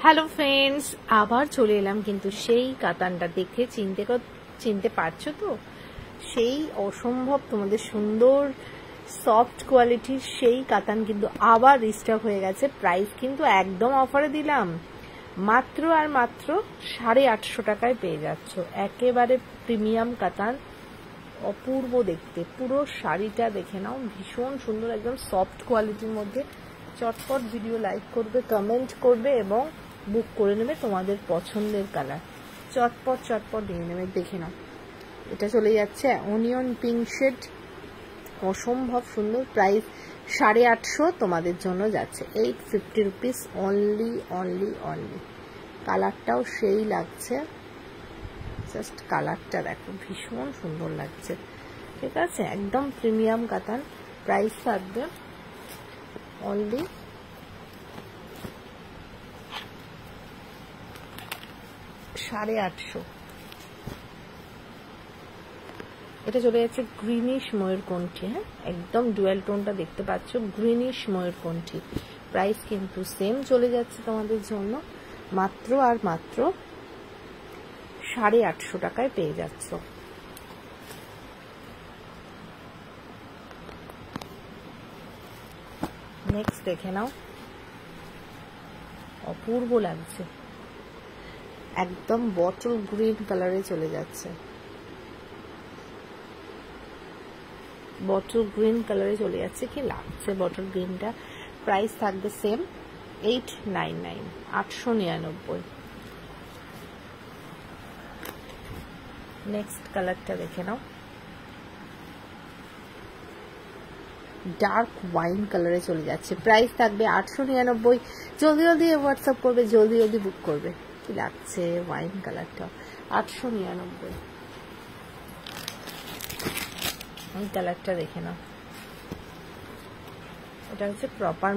Hello friends, আবার চলে এলাম কিন্তু সেই কাতানটা দেখে চিনতে পারছো তো? সেই অসম্ভব তোমাদের সুন্দর সফট কোয়ালিটির সেই কাতান কিন্তু আবার রিস্টক হয়ে গেছে। প্রাইস কিন্তু একদম অফারে দিলাম, মাত্র আর মাত্র 850 টাকায় পেয়ে যাচ্ছ। একেবারে প্রিমিয়াম কাতান, অপূর্ব দেখতে। পুরো শাড়িটা দেখে নাও, ভীষণ সুন্দর, একদম সফট কোয়ালিটির মধ্যে। চটপট ভিডিও লাইক করবে, কমেন্ট করবে এবং বুক করে নেবে তোমাদের পছন্দের কালার। চটপট নিয়ে নেবে। দেখে নাও, এটা চলে যাচ্ছে অনিয়ন পিঙ্ক শেড, অসম্ভব সুন্দর। প্রাইস 850 তোমাদের জন্য যাচ্ছে 850 রুপিস অনলি। কালারটাও সেই লাগছে, জাস্ট কালারটা দেখো, ভীষণ সুন্দর লাগছে। ঠিক আছে, একদম প্রিমিয়াম কাতান। প্রাইস থাকবে অনলি 850। এটা চলে যাচ্ছে গ্রিনিশ ময়ূরকণ্ঠী। হ্যাঁ, একদম ডুয়েল টোনটা দেখতে পাচ্ছ, গ্রিনিশ ময়ূরকণ্ঠী। প্রাইস কিন্তু সেম চলে যাচ্ছে তোমাদের জন্য মাত্র আর মাত্র 850 টাকায় পেয়ে যাচ্ছ। নেক্সট দেখে নাও, অপূর্ব লাগছে, একদম বটল গ্রিন কালারে চলে যাচ্ছে, বটল গ্রিন কালারে চলে যাচ্ছে। কি লাগছে বটল গ্রিনটা। প্রাইস থাকবে সেম 899, 899। নেক্সট কালারটা দেখে নাও, ডার্ক ওয়াইন কালারে চলে যাচ্ছে। প্রাইস থাকবে 899। জলদি হোয়াটসঅ্যাপ করবে, জলদি বুক করবে। কি লাগছে ওয়াইন কালারটা, 899। এই কালারটা দেখে নাও, এটা হচ্ছে প্রপার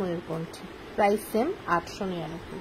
ময়ূরকণ্ঠী। Price same 899।